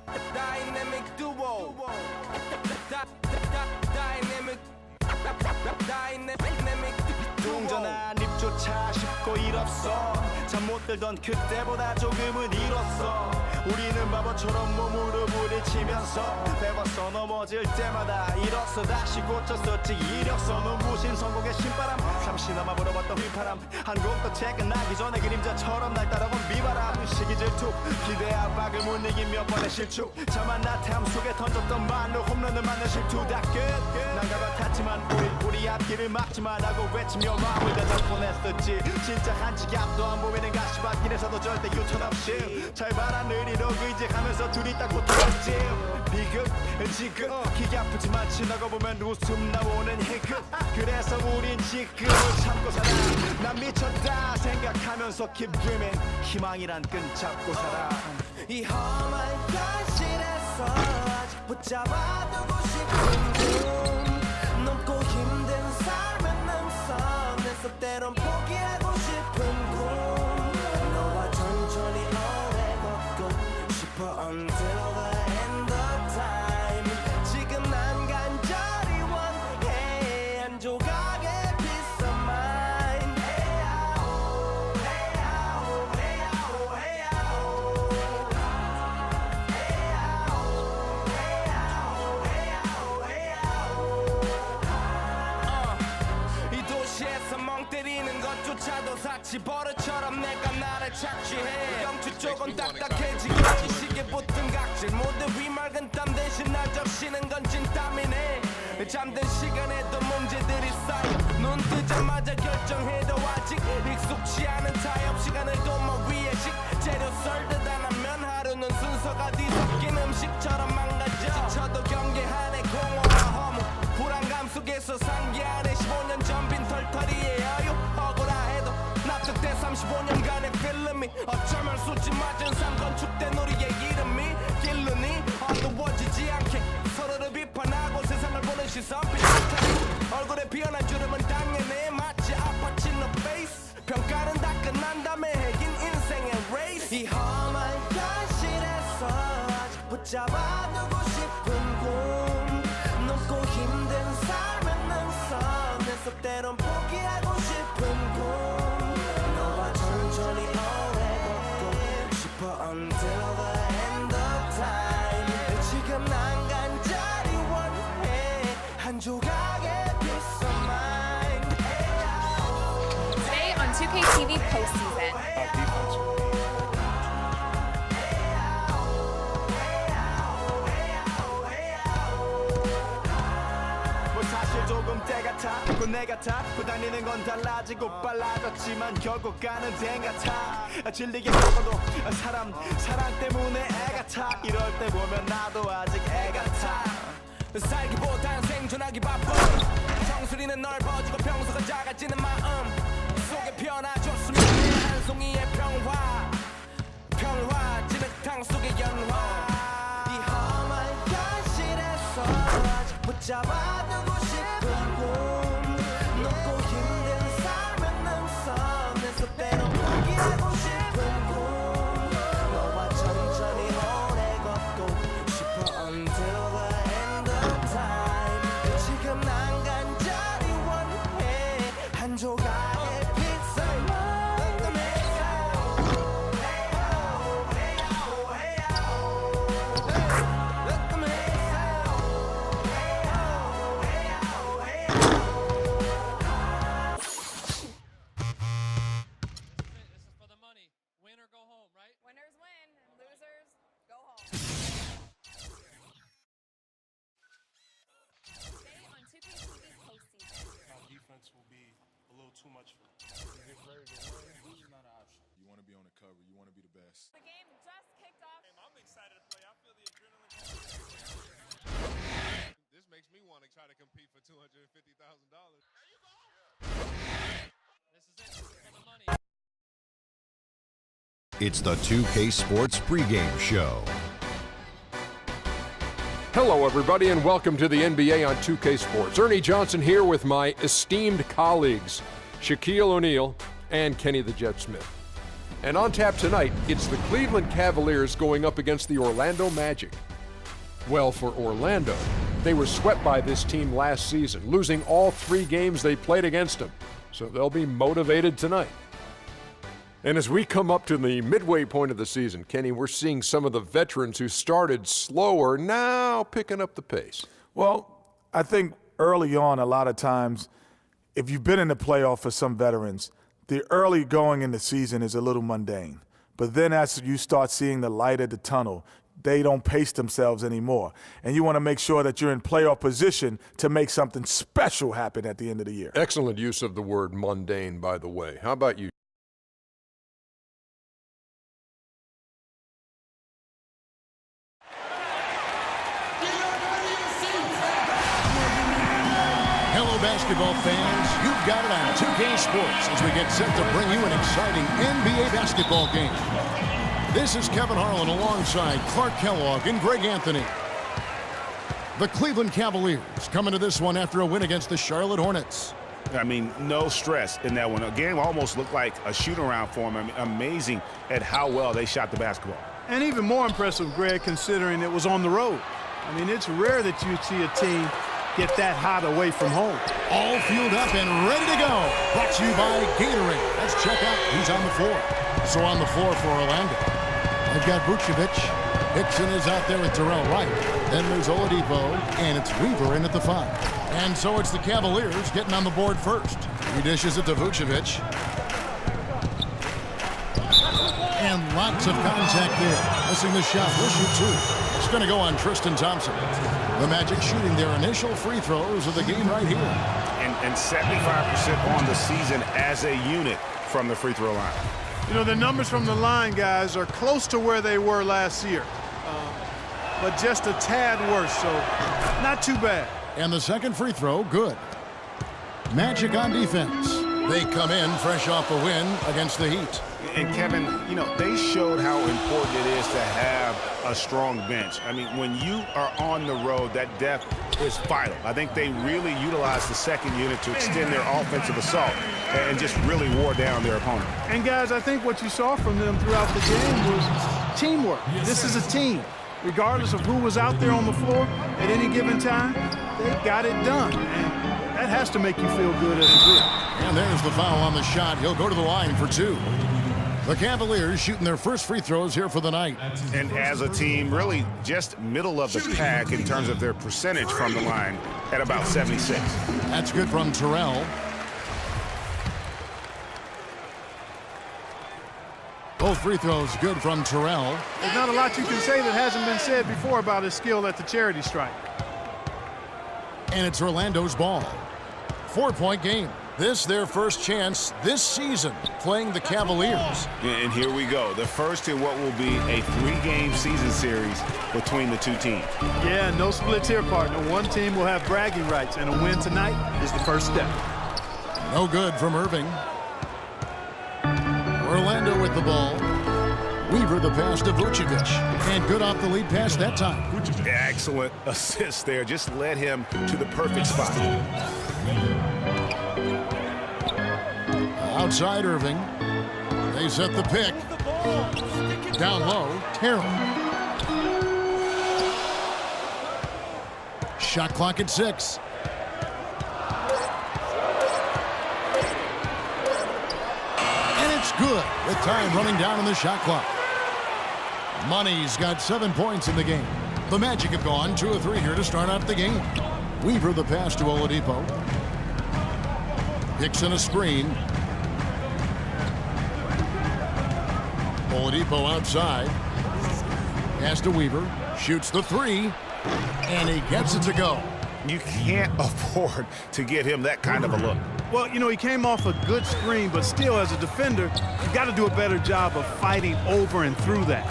Dynamic duo. Dynamic 동전한 입조차 쉽고 일 없어 잠 못 들던 그때보다 조금은 일었어 우리는 바보처럼 몸으로 부딪히면서 배웠어 넘어질 때마다 일었어 다시 고쳤었지 이력서 눈부신 성공의 신바람 잠시나마 불어봤던 휘파람 한 곡도 퇴근하기 전에 그림자처럼 날 따라온 비바람 시기 질투 기대 압박을 못 이긴 몇 번의 실축 자만 나탐 속에 던졌던 말로 홈런을 맞는 실투 다 끝 난가가 탔지만 우리 앞길을 막지 말라고 외치며 마음을 다 접근했었지 진짜 한치 앞도 안 보이는 가시밭길에서도 절대 유턴 없이 잘 바라느리로 의지하면서 둘이 딱 붙었지 비극 지금 기계 아프지만 지나가 보면 웃음 나오는 희극 그래서 우린 지금을 참고 살아 난 미쳤다 생각하면서 keep dreaming 희망이란 끈 잡고 살아 이 험한 현실에서 아직 붙잡아두고 싶은 꿈 넘고 힘든 삶은 남서 내 속대론 포기하고 싶은 꿈 너와 천천히 오래 걷고 싶어 until the end of time 지금 난 간절히 원해 한 조각의 peace of mind 헤야오 헤야오 헤야오 헤야오 이 도시에서 멍 때리는 것조차도 사치 버릇처럼 내가 나를 착취해 영주 쪽은 딱딱해지고 이 시계 붙은 각질 모두 위맑은 땀 대신 날 적시는 건 진땀이네 잠든 시간에도 문제들이 쌓여 눈 뜨자마자 결정해도 아직 익숙치 않은 타협 시간을 도모 위에 식재료 썰듯 안 하면 하루는 순서가 뒤섞인 음식처럼 망가져 지쳐도 경계하네 공허와 허무 불안감 속에서 상기하네 15년 전 빈 털터리의 여유 억울해도 납득돼 35년간의 필름이 어쩌면 수치 맞은 삶 건축된 우리의 이름이 길르니 어두워지지 않게 서로를 비판하고 세상을 보는 시선 비슷해 얼굴에 피어난 주름은 당연해 마치 아파친 너 페이스 평가는 다 끝난 다음에 핵인 인생의 레이스 이 험한 현실에서 아직 붙잡아두고 싶은 꿈 넘고 힘든 삶은 남서 내 속대론 포기하고 싶은 꿈 너와 천천히 오래 걷고 싶어 until the end of time 지금 난 간절히 원해 한 조각의 peace of mind Today on 2K TV postseason. 뭐 사실 조금 때 같아 내 같아 부다니는 건 달라지고 빨라졌지만 결국 가는 데 같아 질리게 먹어도 사랑 때문에 애 같아 이럴 때 보면 나도 아직 애 같아 살기보단 생존하기 바쁜 정수리는 넓어지고 평소가 작아지는 마음 속에 피어나줬으면 해 한 송이의 평화 진흙탕 속의 연화 이 험한 현실에서 아직 붙잡아두고 싶은 꿈 높고 힘든 삶은 남서 내 속대로 포기하고 싶은 꿈 너와 천천히 오래 걷고 싶어 until the end of time 지금 난 간절히 원해 한 조각의 pizza Winners win, and losers go home. Today on 2K TV postseason. Our defense will be a little too much for us. You want to be on the cover. You want to be the best. The game just kicked off. I'm excited to play. I feel the adrenaline. This makes me want to try to compete for $250,000. It's the 2K Sports pregame show. Hello, everybody, and welcome to the NBA on 2K Sports. Ernie Johnson here with my esteemed colleagues, Shaquille O'Neal and Kenny the Jet Smith. And on tap tonight, it's the Cleveland Cavaliers going up against the Orlando Magic. Well, for Orlando, they were swept by this team last season, losing all 3 games they played against them. So they'll be motivated tonight. And as we come up to the midway point of the season, Kenny, we're seeing some of the veterans who started slower now picking up the pace. Well, I think early on, a lot of times, if you've been in the playoff for some veterans, the early going in the season is a little mundane. But then as you start seeing the light at the tunnel, they don't pace themselves anymore. And you want to make sure that you're in playoff position to make something special happen at the end of the year. Excellent use of the word mundane, by the way. How about you? Hello, basketball fans. You've got it on 2K Sports as we get set to bring you an exciting NBA basketball game. This is Kevin Harlan alongside Clark Kellogg and Greg Anthony. The Cleveland Cavaliers coming to this one after a win against the Charlotte Hornets. I mean, no stress in that one. The game almost looked like a shoot-around for them. I mean, amazing at how well they shot the basketball. And even more impressive, Greg, considering it was on the road. I mean, it's rare that you see a team get that hot away from home. All fueled up and ready to go. Brought to you by Gatorade. Let's check out who's on the floor. So on the floor for Orlando, they've got Vucevic. Hickson is out there with Terrell Wright. Then there's Oladipo, and it's Weaver in at the 5. And so it's the Cavaliers getting on the board first. He dishes it to Vucevic. And lots of contact there. Missing the shot. Will shoot 2. It's going to go on Tristan Thompson. The Magic shooting their initial free throws of the game right here. And 75% on the season as a unit from the free throw line. You know, the numbers from the line, guys, are close to where they were last year. But just a tad worse, so not too bad. And the second free throw, good. Magic on defense. They come in fresh off a win against the Heat. And Kevin, you know, they showed how important it is to have a strong bench. I mean, when you are on the road, that depth is vital. I think they really utilized the second unit to extend their offensive assault and just really wore down their opponent. And guys, I think what you saw from them throughout the game was teamwork. This is a team. Regardless of who was out there on the floor at any given time, they got it done. And that has to make you feel good as a group. And there's the foul on the shot. He'll go to the line for 2. The Cavaliers shooting their first free throws here for the night. And as a team, really just middle of the pack in terms of their percentage from the line at about 76. That's good from Terrell. Both free throws good from Terrell. There's not a lot you can say that hasn't been said before about his skill at the charity stripe. And it's Orlando's ball. 4-point game. This their first chance this season playing the Cavaliers. And here we go. The first in what will be a 3-game season series between the two teams. Yeah, no splits here, partner. One team will have bragging rights, and a win tonight is the first step. No good from Irving. Orlando with the ball. Weaver the pass to Vucevic. And good off the lead pass that time. Excellent assist there. Just led him to the perfect spot. Outside Irving. They set the pick. Down low, Terrell. Shot clock at 6. And it's good with time running down on the shot clock. Money's got 7 points in the game. The Magic have gone 2 of 3 here to start out the game. Weaver the pass to Oladipo. Hickson a screen. Oladipo outside. Pass to Weaver. Shoots the 3. And he gets it to go. You can't afford to get him that kind of a look. Well, you know, he came off a good screen, but still, as a defender, you got to do a better job of fighting over and through that.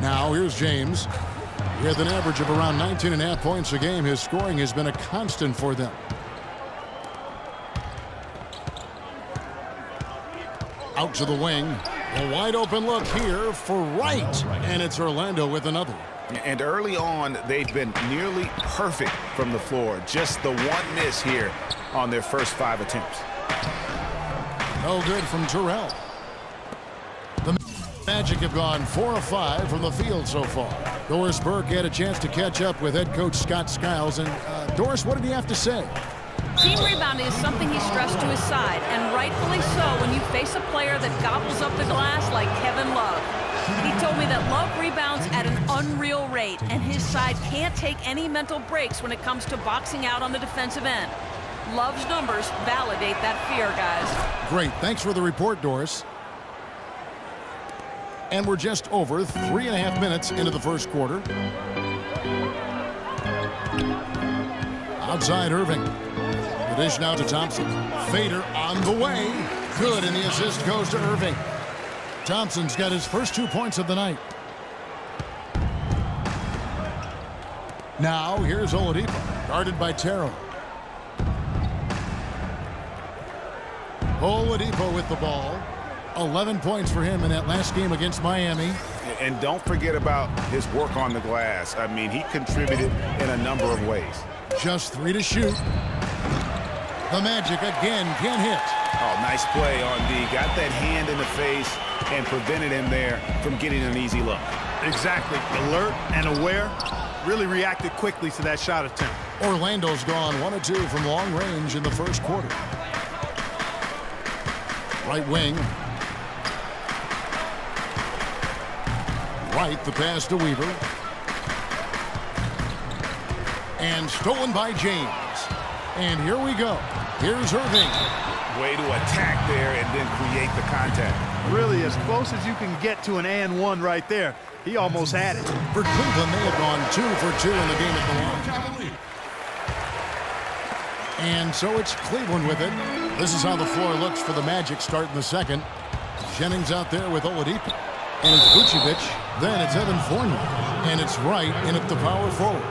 Now, here's James. With an average of around 19.5 points a game, his scoring has been a constant for them. Out to the wing. A wide open look here for Wright. And it's Orlando with another. And early on, they've been nearly perfect from the floor. Just the one miss here on their first 5 attempts. No good from Terrell. The Magic have gone 4 of 5 from the field so far. Doris Burke had a chance to catch up with head coach Scott Skiles. And Doris, what did he have to say? Team rebounding is something he stressed to his side, and rightfully so when you face a player that gobbles up the glass like Kevin Love. He told me that Love rebounds at an unreal rate, and his side can't take any mental breaks when it comes to boxing out on the defensive end. Love's numbers validate that fear, guys. Great. Thanks for the report, Doris. And we're just over 3.5 minutes into the first quarter. Outside Irving. The dish now to Thompson. Fader on the way. Good, and the assist goes to Irving. Thompson's got his first 2 points of the night. Now here's Oladipo, guarded by Terrell. Oladipo with the ball. 11 points for him in that last game against Miami. And don't forget about his work on the glass. I mean, he contributed in a number of ways. Just 3 to shoot. The Magic again can't hit. Oh, nice play on D. Got that hand in the face and prevented him there from getting an easy look. Exactly. Alert and aware. Really reacted quickly to that shot attempt. Orlando's gone 1 of 2 from long range in the first quarter. Right wing. Right, the pass to Weaver. And stolen by James. And here we go. Here's Irving. Way to attack there and then create the contact. Really as close as you can get to an and one right there. He almost had it. For Cleveland, they have gone 2 for 2 in the game at the line. And so it's Cleveland with it. This is how the floor looks for the Magic starting the second. Jennings out there with Oladipo. And it's Vucevic. Then it's Evan Fournier. And it's Wright in at the power forward.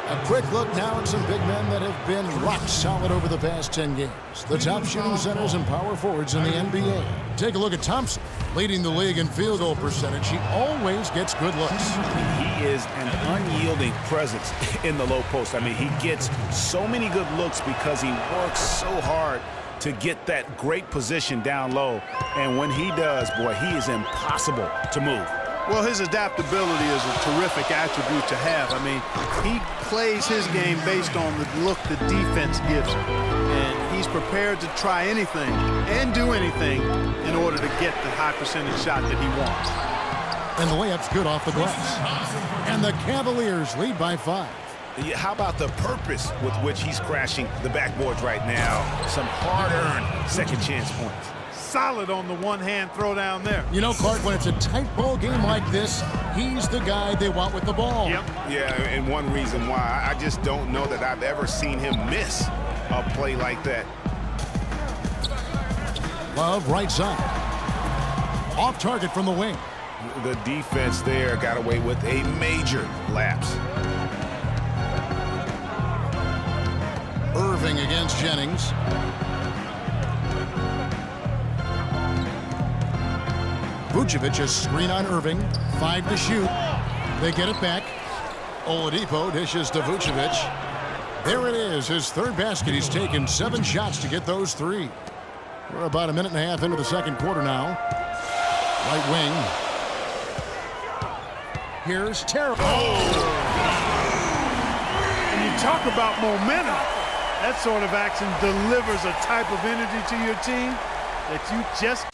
A quick look now at some big men that have been rock solid over the past 10 games. The top shooting centers and power forwards in the NBA. Take a look at Thompson, leading the league in field goal percentage. He always gets good looks. He is an unyielding presence in the low post. I mean, he gets so many good looks because he works so hard to get that great position down low. And when he does, boy, he is impossible to move. Well, his adaptability is a terrific attribute to have. I mean, he plays his game based on the look the defense gives him. And he's prepared to try anything and do anything in order to get the high percentage shot that he wants. And the layup's good off the glass. And the Cavaliers lead by 5. How about the purpose with which he's crashing the backboards right now? Some hard-earned second chance points. Solid on the one-hand throw down there. You know, Clark, when it's a tight ball game like this, he's the guy they want with the ball. Yep. Yeah, and one reason why, I just don't know that I've ever seen him miss a play like that. Love right side. Off target from the wing. The defense there got away with a major lapse. Irving against Jennings. Vucevic a screen on Irving. 5 to shoot. They get it back. Oladipo dishes to Vucevic. There it is, his third basket. He's taken 7 shots to get those 3. We're about a minute and a half into the second quarter now. Right wing. Here's Terrell. And you talk about momentum. That sort of action delivers a type of energy to your team that you just